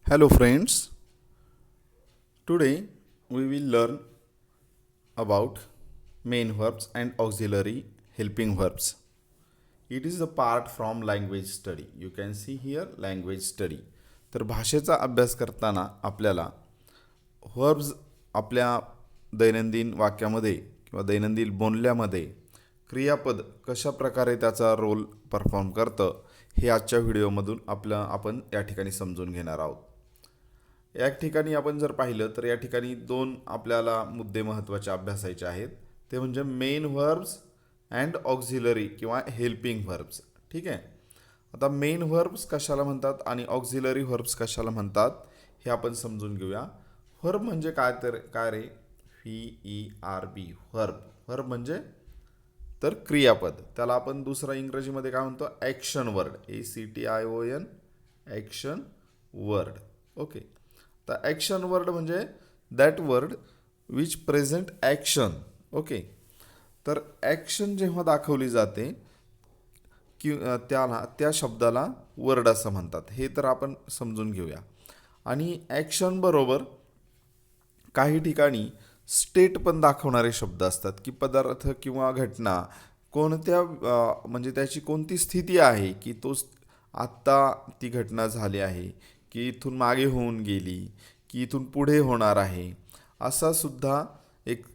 Hello friends, today we will learn about main verbs and auxiliary helping verbs. It is a part from language study. You can see here language study. तर भाषेचा अभ्यास करताना आपल्याला verbs आपल्या दैनंदिन वाक्यामध्ये किंवा दैनंदिन बोलण्यामध्ये क्रियापद कशा प्रकारे त्याचा रोल परफॉर्म करतं हे आजच्या व्हिडिओमधून आपण या ठिकाणी समजून घेणार आहोत. या ठिकाणी आपण जर पाहिलं तर या ठिकाणी दोन आपल्याला मुद्दे महत्त्वाचे अभ्यासायचे आहेत. ते म्हणजे मेन व्हर्ब्स अँड ऑक्झिलरी किंवा हेल्पिंग व्हर्ब्स. ठीक आहे. आता मेन व्हर्ब्स कशाला म्हणतात आणि ऑक्झिलरी व्हर्ब्स कशाला म्हणतात हे आपण समजून घेऊया. व्हर्ब म्हणजे काय रे? VERB verb. व्हर्ब म्हणजे तर क्रियापद. त्याला आपण दुसरा इंग्रजीमध्ये काय म्हणतो? Action word. ACTION action word. Okay. तर ॲक्शन वर्ड म्हणजे that word which present action. Okay. तर ॲक्शन जेव्हा दाखवली जाते की त्या शब्दाला वर्ड असं म्हणतात. हे तर आपण समजून घेऊया. आणि ॲक्शन बरोबर काही ठिकाणी स्टेट पण दाखवणारे शब्द असतात की पदार्थ किंवा घटना कोणत्या म्हणजे त्याची कोणती स्थिती आहे की तो आत्ता ती घटना झाली आहे की इथून मागे होऊन गेली की इथून पुढे होणार आहे असा सुद्धा एक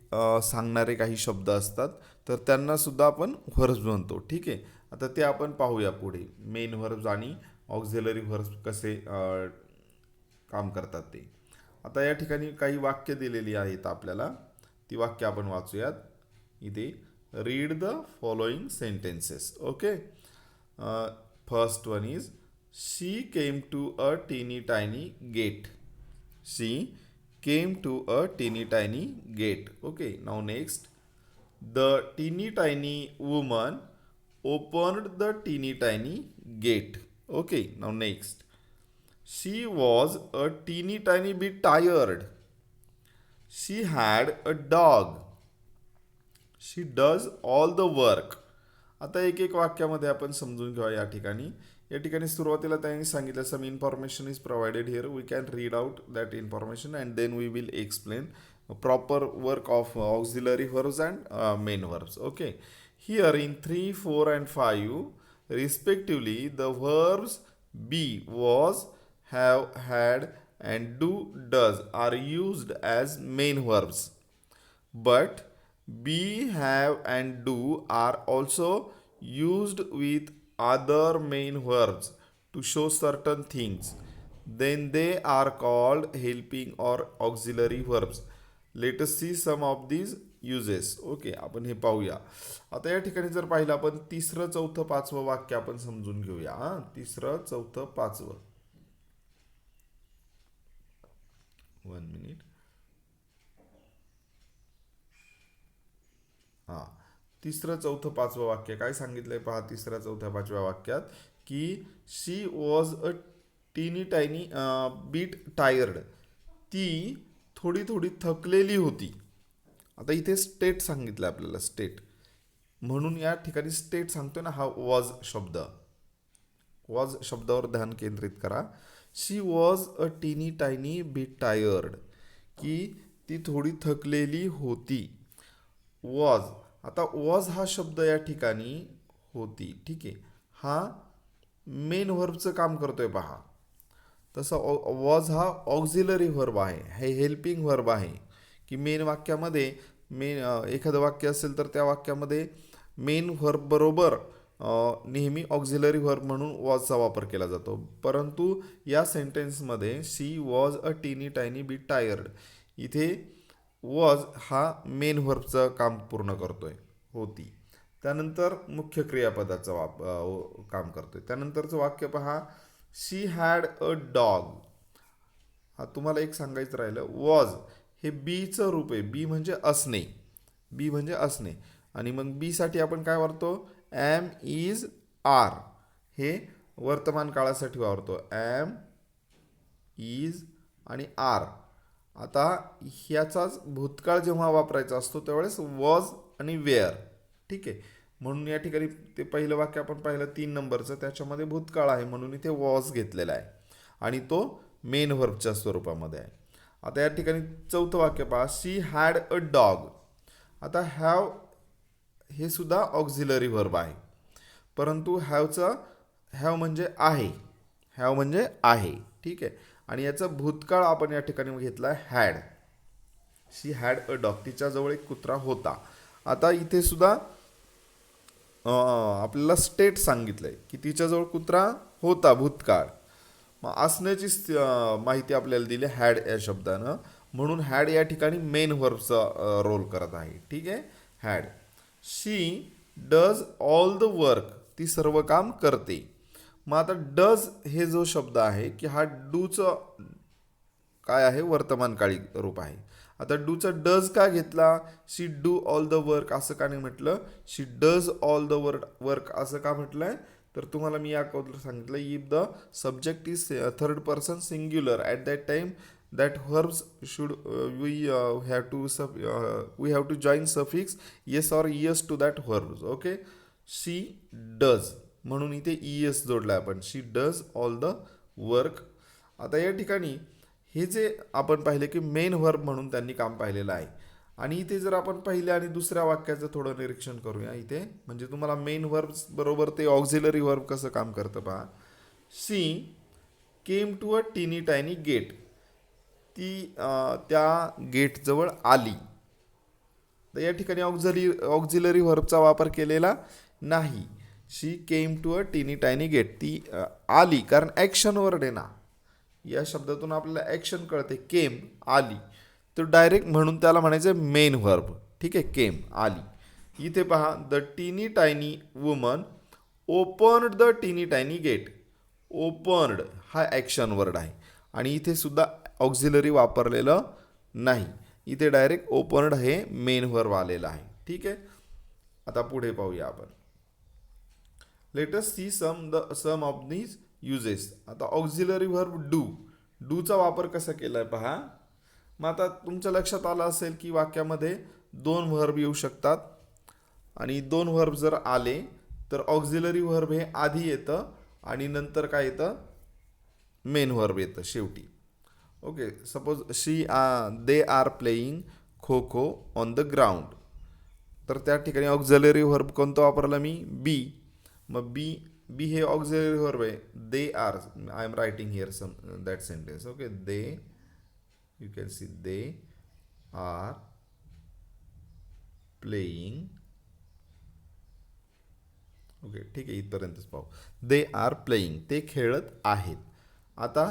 सांगणारे काही शब्द असतात. तर त्यांना सुद्धा आपण व्हर्ब्स म्हणतो. ठीक आहे. आता ते आपण पाहूया पुढे मेन व्हर्ब्स आणि ऑक्झिलरी व्हर्ब्स कसे काम करतात ते. आता या ठिकाणी काही वाक्य दिलेली आहेत आपल्याला. ती वाक्य आपण वाचूयात. इथे read the following sentences. Okay. First one is she came to a teeny tiny gate. She came to a teeny tiny gate. Okay. Now next the टीनी tiny woman opened the teeny tiny gate. Okay, now next. She was a teeny tiny bit tired. She had a dog. She does all the work. आता एक एक वाक्यामध्ये आपण समजून घेऊया या ठिकाणी. या ठिकाणी सुरुवातीला त्यांनी सांगितलं some information is provided here. We can read out that information and then we will explain proper work of auxiliary verbs and main verbs. Okay. Here in 3, 4 and 5 respectively the verbs be, was, have, had and do, does are used as main verbs. But be, have and do are also used with other main verbs to show certain things. Then they are called helping or auxiliary verbs. Let us see some of these uses. Okay. आपण हे पाहूया. आता या ठिकाणी जर पाहिलं आपण तिसरं, चौथं, पाचवं वाक्य आपण समजून घेऊया. तिसरं, चौथं, पाचवं. 1 मिनिट. हां. तिसरं, चौथं, पाचवं वाक्य काय सांगितलंय पहा. तिसऱ्या, चौथ्या, पाचव्या वाक्यात की शी was a teeny tiny bit tired. ती थोडी थोडी थकलेली होती. आता इथे स्टेट सांगितलं आपल्याला. स्टेट म्हणून या ठिकाणी स्टेट सांगतोय ना हा वॉज शब्द. वॉज शब्दावर ध्यान केंद्रित करा. शी was a teeny tiny bit tired की ती थोडी थकलेली होती. वॉज. आता वॉज हा शब्द या ठिकाणी होती. ठीक आहे. हा मेन व्हर्बचं काम करतोय पहा. तसं वॉज हा ऑक्झिलरी व्हर्ब आहे. हे हेल्पिंग व्हर्ब आहे की मेन वाक्यामध्ये एखादं वाक्य असेल तर त्या वाक्यामध्ये मेन व्हर्ब बरोबर नेहमी ऑक्झिलरी व्हर्ब म्हणून वॉजचा वापर केला जातो. परंतु या सेंटेन्समध्ये शी was a teeny tiny bit tired इथे वॉज हा मेन व्हर्बचं काम पूर्ण करतोय. होती. त्यानंतर मुख्य क्रियापदाचं काम करतोय. त्यानंतरचं वाक्य पहा. शी हॅड अ डॉग. हा तुम्हाला एक सांगायचं राहिलं. वॉज हे बीचं रूप आहे. बी म्हणजे असणे. बी म्हणजे असणे. आणि मग बी साठी आपण काय वापरतो? एम, इज, आर हे वर्तमान काळासाठी वापरतो. एम, इज आणि आर. आता ह्याचाच भूतकाळ जेव्हा वापरायचा असतो त्यावेळेस वॉज आणि वेअर. ठीक आहे. म्हणून या ठिकाणी ते पहिलं वाक्य आपण पाहिलं 3 नंबरचं त्याच्यामध्ये भूतकाळ आहे म्हणून इथे वॉज घेतलेला आहे आणि तो मेन व्हर्बच्या स्वरूपामध्ये आहे. आता या ठिकाणी चौथं वाक्य पहा, शी हॅड अ डॉग. आता हॅव हे सुद्धा ऑक्झिलरी व्हर्ब आहे, परंतु हॅव म्हणजे आहे, हॅव म्हणजे आहे, ठीक आहे. आणि याचा भूतकाळ आपण या ठिकाणी घेतला had. She had a dog, तिच्याजवळ एक कुत्रा होता. आता इथे सुद्धा आपल्याला स्टेट सांगितलंय की तिच्याजवळ कुत्रा होता, भूतकाळ. मग असण्याची माहिती आपल्याला दिली हॅड या शब्दानं, म्हणून हॅड या ठिकाणी मेन व्हर्बचा रोल करत आहे, ठीक आहे. Had. She does all the work, ती सर्व काम करते. मग आता डज हे जो शब्द आहे की हा डूचं काय आहे, वर्तमानकाळी रूप आहे. आता डूचा डज का घेतला, she do all the work असं का नाही म्हटलं, she does all the work असं का म्हटलंय, तर तुम्हाला मी या अगोदर सांगितलं, if the subject is third person singular at that time that verbs should we have to join suffix es or s to that verbs. Okay, she does म्हणून इथे ईएस जोडला आपण, she does all the work. आता या ठिकाणी हे जे आपण पाहिले की मेन व्हर्ब म्हणून त्यांनी काम पाहिलेलं आहे. आणि इथे जर आपण पहिल्या आणि दुसऱ्या वाक्याचं थोडं निरीक्षण करूया इथे, म्हणजे तुम्हाला मेन व्हर्ब बरोबर ते ऑक्झिलरी व्हर्ब कसं काम करतं पहा. शी came to a teeny tiny gate, ती त्या गेटजवळ आली. तर या ठिकाणी ऑक्झिलरी व्हर्बचा वापर केलेला नाही. शी came to a teeny tiny gate, ती आली, कारण ॲक्शन वर्ड आहे ना, या शब्दातून आपल्याला ॲक्शन कळते. केम आली, तर डायरेक्ट म्हणून त्याला म्हणायचं मेन व्हर्ब, ठीक आहे. केम आली. इथे पहा, द टीनी टायनी वुमन ओपन्ड द टीनी टायनी गेट. ओपन्ड हा ॲक्शन वर्ड आहे आणि इथे सुद्धा ऑक्झिलरी वापरलेलं नाही, इथे डायरेक्ट ओपन्ड हे मेन व्हर्ब आलेलं आहे, ठीक आहे. आता पुढे पाहूया आपण. Let us see some of these uses. आता ऑक्झिलरी व्हर्ब डूचा वापर कसा केलाय पहा. मग आता तुमच्या लक्षात आलं असेल की वाक्यामध्ये दोन व्हर्ब येऊ शकतात आणि दोन व्हर्ब जर आले तर ऑक्झिलरी व्हर्ब हे आधी येतं आणि नंतर काय येतं, मेन व्हर्ब येतं शेवटी. Okay, suppose they are playing kho kho on the ground, तर त्या ठिकाणी ऑक्झिलरी व्हर्ब कोणतं वापरलं मी, बी. मग बी हे ऑक्झिलरी व्हर्ब आहे. They are, I am writing here some that sentence. Okay, they, you can see, they are playing. Okay, ठीक आहे, इथपर्यंतच पाहू. दे आर प्लेइंग, ते खेळत आहेत. आता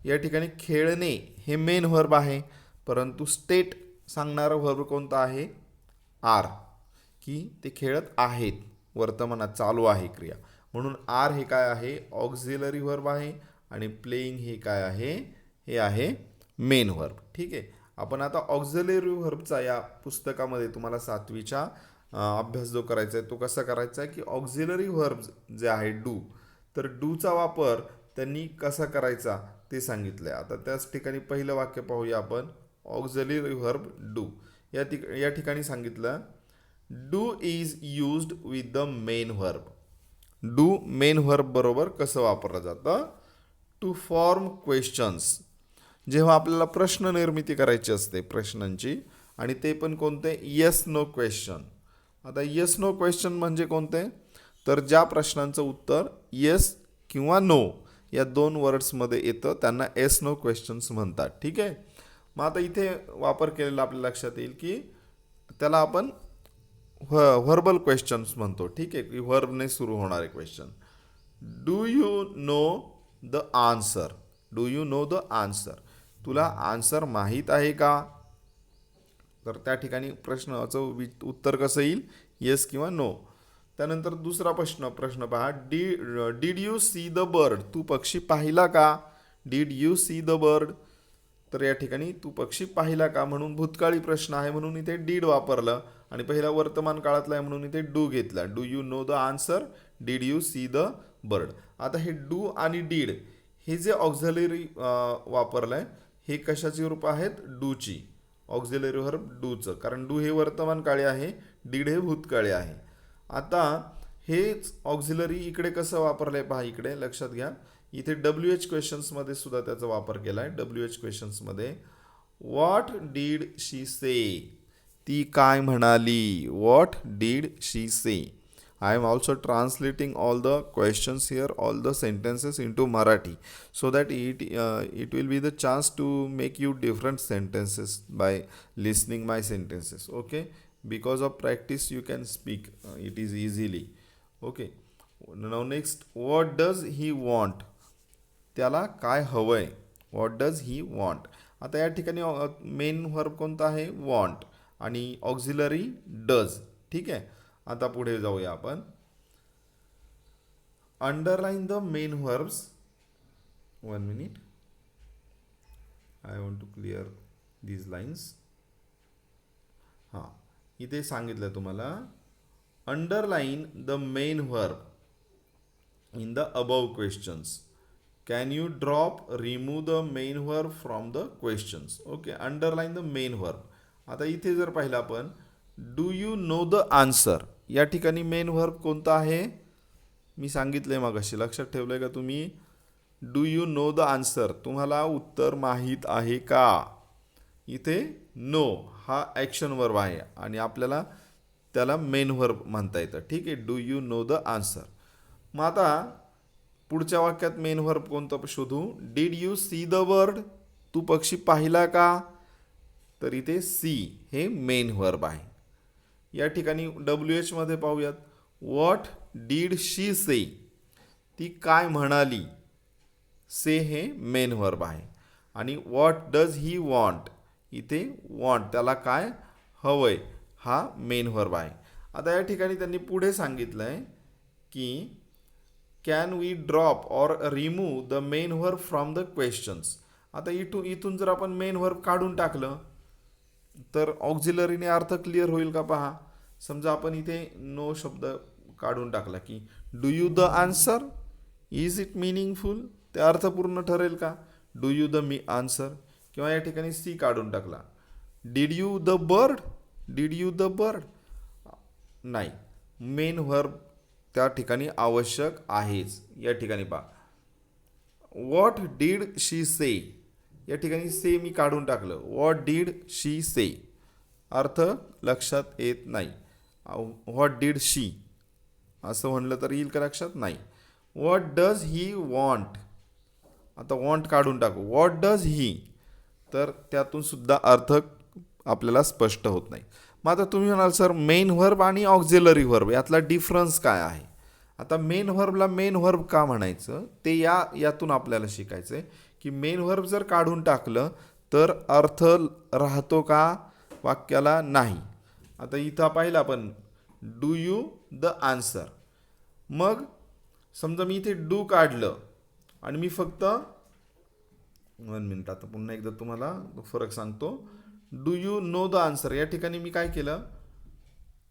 या ठिकाणी खेळणे हे मेन व्हर्ब आहे, परंतु स्टेट सांगणारा व्हर्ब कोणता आहे, आर, की ते खेळत आहेत, वर्तमानात चालू आहे क्रिया, म्हणून आर हे काय आहे, ऑक्झिलरी व्हर्ब आहे आणि प्लेइंग हे काय आहे, हे आहे मेन व्हर्ब, ठीक आहे. आपण आता ऑक्झिलरी व्हर्बचा या पुस्तकामध्ये तुम्हाला 7वीच्या अभ्यास जो करायचा आहे तो कसा करायचा आहे की ऑक्झिलरी व्हर्ब जे आहे डू, तर डूचा वापर त्यांनी कसा करायचा ते सांगितलं आहे. आता त्याच ठिकाणी पहिलं वाक्य पाहूया आपण. ऑक्झिलरी व्हर्ब डू या ठिकाणी सांगितलं, do is used with the main verb. Do main verb बरोबर कसं वापरलं जातं, टू फॉर्म क्वेश्चन्स, जेव्हा आपल्याला प्रश्न निर्मिती करायची असते प्रश्नांची, आणि ते पण कोणते, येस नो क्वेश्चन. आता येस नो क्वेश्चन म्हणजे कोणते, तर ज्या प्रश्नांचं उत्तर येस किंवा नो या दोन वर्ड्समध्ये येतं त्यांना येस नो क्वेश्चन्स म्हणतात, ठीक आहे. मग आता इथे वापर केलेला आपल्या लक्षात येईल की त्याला आपण व्हर्बल क्वेश्चन्स म्हणतो, ठीक आहे, की व्हर्बने सुरू होणारे question. Do you know the answer, do you know the answer, तुला आन्सर माहीत आहे का, तर त्या ठिकाणी प्रश्नाचं उत्तर कसं येईल, येस किंवा नो. त्यानंतर दुसरा प्रश्न पहा, did you see the bird, तू पक्षी पाहिला का, did you see the bird, तर या ठिकाणी तू पक्षी पाहिला का म्हणून भूतकाळी प्रश्न आहे म्हणून इथे डीड वापरलं आणि पहिला वर्तमान काळातला आहे म्हणून इथे डू घेतला. Do you know the answer, did you see the bird. आता हे डू आणि डीड हे जे ऑक्झिलरी वापरलं आहे हे कशाची रूप आहेत, डूची, ऑक्झिलरी व्हर्ब डूचं, कारण डू हे वर्तमान काळी आहे, डीड हे भूतकाळी आहे. आता हेच ऑक्झिलरी इकडे कसं वापरलंय पहा, इकडे लक्षात घ्या. इथे WH क्वेश्चन्समध्ये सुद्धा त्याचा वापर केलाय. WH क्वेश्चन्समध्ये व्हॉट डीड शी से, ती काय म्हणाली. What did she say. I am also translating all the questions here, all the sentences into Marathi, so that it will be the chance to make you different sentences by listening my sentences. Okay, because of practice you can speak it is easily. Okay, now next, what does he want. त्याला काय हवंय. What does he want. आता या ठिकाणी main verb कोणता आहे, want, आणि auxiliary does. ठीक आहे. आता पुढे जाऊया आपण. Underline the main verbs. 1 minute, I want to clear these lines. हां, इथे सांगितलं तुम्हाला, underline the main verb in the above questions. Can you drop remove the main verb from the questions. Okay, underline the main verb. आता इथे जर पाहिलं आपण, do you know the answer. या ठिकाणी मेन व्हर्ब कोणता आहे, मी सांगितलंय मगाशी, लक्षात ठेवलंय का तुम्ही. Do you know the answer, तुम्हाला उत्तर माहीत आहे का. इथे नो हा ॲक्शन वर्ब आहे आणि आपल्याला त्याला मेन व्हर्ब म्हणता येतं. ठीक आहे, do you know the answer. मग आता पुढच्या वाक्यात मेन व्हर्ब कोणतं शोधू. Did you see the bird, तू पक्षी पाहिला का. तर इथे सी हे मेन व्हर्ब आहे. या ठिकाणी WH मध्ये पाहूयात. व्हॉट डीड शी से, ती काय म्हणाली. से हे मेन व्हर्ब आहे. आणि व्हॉट डज ही वॉन्ट, इथे वॉन्ट त्याला काय हवंय हा मेन व्हर्ब आहे. आता या ठिकाणी त्यांनी पुढे सांगितलंय की can we drop or remove the main verb from the questions. आता इथून जर आपण मेन व्हर्ब काढून टाकलं तर ऑक्झिलरीने अर्थ क्लिअर होईल का पहा. समजा आपण इथे नो शब्द काढून टाकला की do you the answer, is it meaningful, ते अर्थपूर्ण ठरेल का. Do you the answer. किंवा या ठिकाणी सी काढून टाकला, did you the bird, did you the bird, नाही, मेन व्हर्ब त्या ठिकाणी आवश्यक आहेच. या ठिकाणी पहा, व्हॉट डीड शी से, या ठिकाणी से मी काढून टाकलं. व्हॉट डीड शी से, अर्थ लक्षात येत नाही. व्हॉट डीड शी असं म्हणलं तर येईल का लक्षात, नाही. व्हॉट डज ही वॉन्ट, आता वॉन्ट काढून टाकू. व्हॉट डज ही, तर त्यातून सुद्धा अर्थ आपल्याला स्पष्ट होत नाही. मग आता तुम्ही म्हणाल सर मेन व्हर्ब आणि ऑक्झिलरी व्हर्ब यातला डिफरन्स काय आहे. आता मेन व्हर्बला मेन व्हर्ब का म्हणायचं ते यातून आपल्याला शिकायचं आहे की मेन व्हर्ब जर काढून टाकलं तर अर्थ राहतो का वाक्याला, नाही. आता इथं पाहिलं आपण, डू यू द आन्सर. मग समजा मी इथे डू काढलं आणि मी फक्त 1 minute, आता पुन्हा एकदा तुम्हाला फरक सांगतो. Do you know the answer, या ठिकाणी मी काय केलं,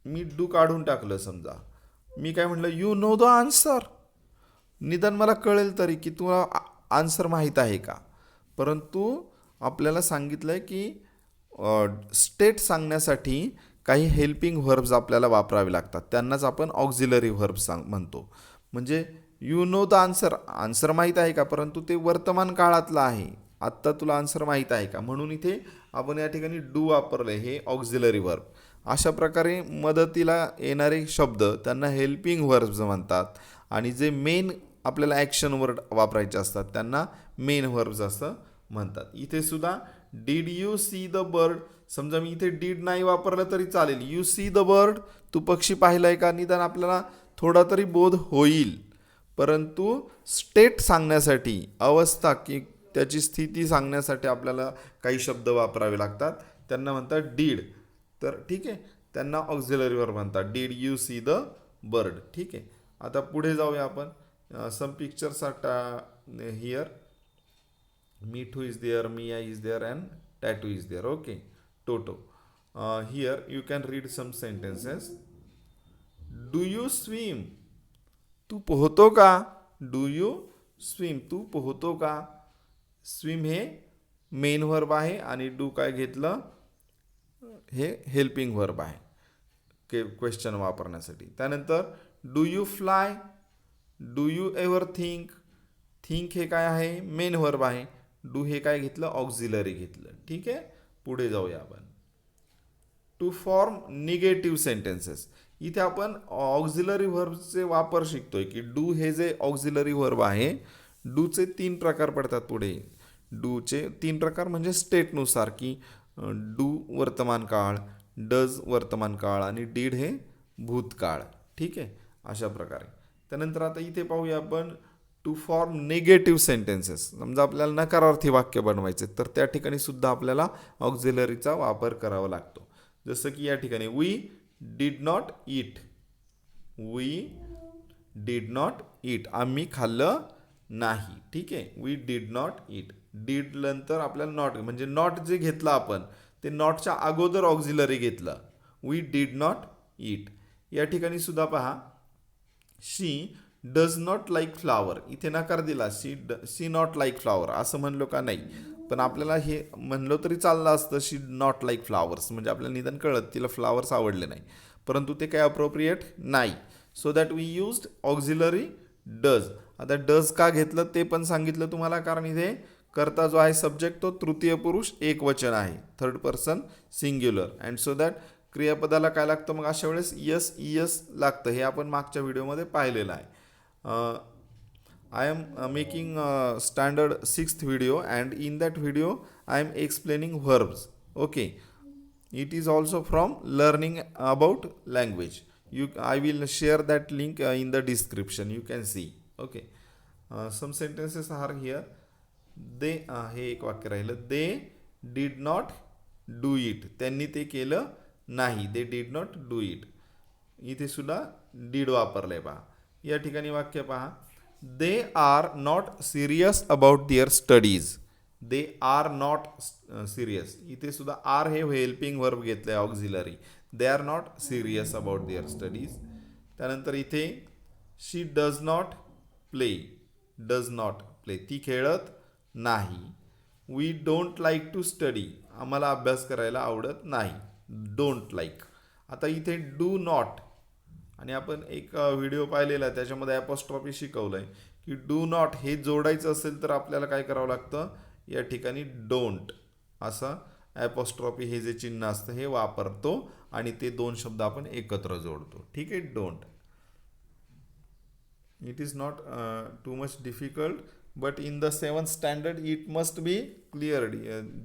मी डू काढून टाकलं. समजा मी काय म्हटलं, यू नो द आन्सर, निदान मला कळेल तरी की तुला आन्सर माहीत आहे का. परंतु आपल्याला सांगितलं आहे की स्टेट सांगण्यासाठी काही हेल्पिंग व्हर्ब्स आपल्याला वापरावे लागतात, त्यांनाच आपण ऑक्झिलरी व्हर्ब्स म्हणतो. म्हणजे you know the answer, answer माहीत आहे का, परंतु ते वर्तमान काळातलं आहे, आत्ता तुला आन्सर माहीत आहे का, म्हणून इथे आपण या ठिकाणी डू वापरले, हे ऑक्झिलरी व्हर्ब. अशा प्रकारे मदतीला येणारे शब्द त्यांना हेल्पिंग व्हर्ब्स म्हणतात आणि जे मेन आपल्याला ॲक्शन वर्ड वापरायचे असतात त्यांना मेन व्हर्ब्स असं म्हणतात. इथे सुद्धा did you see the bird, समजा मी इथे डीड नाही वापरलं तरी चालेल. यू सी द बर्ड, तू पक्षी पाहिलाय का, निदान आपल्याला थोडा तरी बोध होईल. परंतु स्टेट सांगण्यासाठी, अवस्था की त्याची स्थिती सांगण्यासाठी आपल्याला काही शब्द वापरावे लागतात, त्यांना म्हणतात डीड. तर ठीक आहे, त्यांना ऑक्झिलरी व्हर्ब म्हणतात. Did you see the bird. ठीक आहे. आता पुढे जाऊया आपण. Some pictures are here. Mithu is there, Mia is there and tattoo is there. Okay, Toto. Here you can read some sentences. Do you swim, तू पोहतो का. डू यू स्विम, तू पोहतो का. स्विम हे मेन व्हर्ब आहे आणि डू काय घेतलं, हे हेल्पिंग व्हर्ब आहे क्वेश्चन वापरण्यासाठी. त्यानंतर do you fly, do you ever think. Think हे काय आहे, मेन व्हर्ब आहे. डू हे काय घेतलं, ऑक्झिलरी घेतलं. ठीक आहे, पुढे जाऊया आपण. To form negative sentences. इथे आपण ऑक्झिलरी व्हर्बचे वापर शिकतोय की डू हे जे ऑक्झिलरी व्हर्ब आहे, डूचे 3 प्रकार पडतात पुढे. डूचे 3 प्रकार म्हणजे स्टेटनुसार की डू वर्तमान काळ, डज वर्तमान काळ आणि डीड हे भूतकाळ. ठीक आहे, अशा प्रकारे. त्यानंतर आता इथे पाहूया आपण टू फॉर्म निगेटिव्ह सेंटेन्सेस. समजा आपल्याला नकारार्थी वाक्य बनवायचे तर त्या ठिकाणी सुद्धा आपल्याला ऑक्झिलरीचा वापर करावा लागतो. जसं की या ठिकाणी we did not eat, we did not eat, आम्ही खाल्लं नाही. ठीक आहे, we did not eat. Did नंतर आपल्याला नॉट म्हणजे नॉट जे घेतलं आपण ते नॉटच्या अगोदर ऑक्झिलरी घेतलं. We did not eat. या ठिकाणी सुद्धा पहा, she does not like flower. इथे नकार दिला, शी नॉट लाईक फ्लावर असं म्हणलो का नाही, पण आपल्याला हे म्हणलो तरी चाललं असतं शी नॉट लाईक फ्लावर्स, म्हणजे आपल्याला निदान कळत तिला फ्लावर्स आवडले नाही, परंतु ते काय अप्रोप्रिएट नाही. So that we used auxiliary does. आता डज का घेतलं ते पण सांगितलं तुम्हाला, कारण इथे कर्ता जो आहे सब्जेक्ट तो तृतीय पुरुष एक वचन आहे, third person singular. And so that क्रियापदाला काय लागतं मग अशा वेळेस, यस यस लागतं. हे आपण मागच्या व्हिडिओमध्ये पाहिलेलं आहे. I am making standard 6th video, and in that video I am explaining verbs. Okay, it is also from learning about language. I will share that link in the description, you can see. Okay, some sentences are here. They हे एक वाक्य राहिलं, they did not do it. त्यांनी ते केलं नाही, they did not do it. इथे सुद्धा did वापरलंय पहा. या ठिकाणी वाक्य पहा, they are not serious about their studies. They are not serious. इथे सुद्धा आर हे हेल्पिंग वर्ब घेतलंय auxiliary. They are not serious about their studies. त्यानंतर इथे she does not play, does not play, ती खेळत नाही. We don't like to study, आम्हाला अभ्यास करायला आवडत नाही. Don't like. आता इथे डू नॉट, आणि आपण एक व्हिडिओ पाहिलेला आहे त्याच्यामध्ये ॲपॉस्ट्रॉफी शिकवलं आहे की डू नॉट हे जोडायचं असेल तर आपल्याला काय करावं लागतं, या ठिकाणी डोंट असं ॲपॉस्ट्रॉफी हे जे चिन्ह असतं हे वापरतो आणि ते 2 शब्द आपण एकत्र जोडतो. ठीक आहे, don't. It is not too much difficult, but in the 7th standard it must be cleared.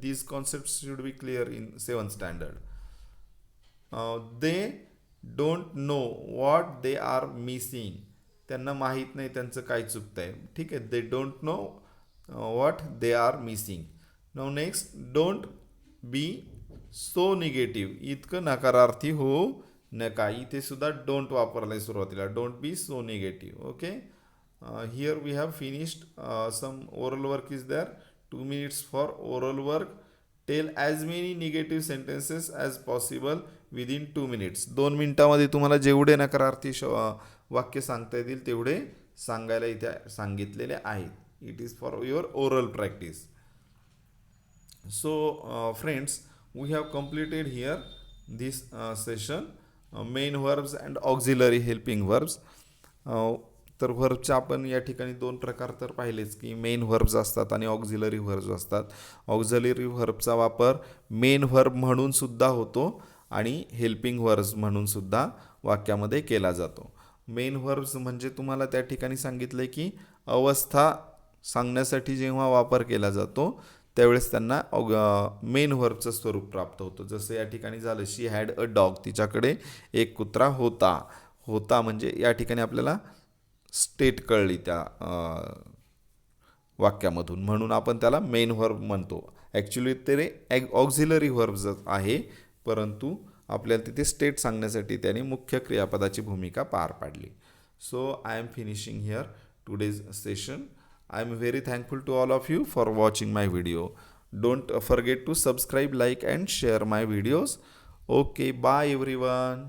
These concept should be clear in 7th standard. They don't know what they are missing. त्यांना माहीत नाही त्यांचं काय चुकतं आहे. ठीक आहे, they don't know what they are missing. Now next, don't be so negative. इतकं नकारार्थी होऊ नका. इथे सुद्धा डोंट वापरलाय सुरुवातीला, don't be so negative. Okay, here we have finished some oral work is there. 2 minutes for oral work. Tell as many negative sentences as possible within 2 minutes. 2 मिनिटामध्ये तुम्हाला जेवढे नकारार्थी वाक्य सांगता येतील तेवढे सांगायला इथे सांगितलेले आहेत. It is for your oral practice. So friends, we have completed here this session, main verbs and auxiliary helping verbs. तर व्हर्बचे आपण या ठिकाणी 2 प्रकार तर पाहिलेच की मेन व्हर्ब्स असतात आणि ऑक्झिलरी व्हर्ब्स असतात. ऑक्झिलरी व्हर्बचा वापर मेन व्हर्ब म्हणून सुद्धा होतो आणि हेल्पिंग व्हर्ब्स म्हणून सुद्धा वाक्यामध्ये केला जातो. मेन व्हर्ब्स म्हणजे तुम्हाला त्या ठिकाणी सांगितलं की अवस्था सांगण्यासाठी जेव्हा वापर केला जातो त्यावेळेस त्यांना मेन व्हर्बचं स्वरूप प्राप्त होतं. जसं या ठिकाणी झालं, शी हॅड अ डॉग. तिच्याकडे एक कुत्रा होता. होता म्हणजे या ठिकाणी आपल्याला स्टेट कळली त्या वाक्यामधून, म्हणून आपण त्याला मेन व्हर्ब म्हणतो. ॲक्च्युली ते ऑक्झिलरी व्हर्ब्स आहे, परंतु आपल्याला तिथे स्टेट सांगण्यासाठी त्याने मुख्य क्रियापदाची भूमिका पार पाडली. So I am finishing here today's session. I am very thankful to all of you for watching my video. Don't forget to subscribe, like and share my videos. Okay, bye everyone.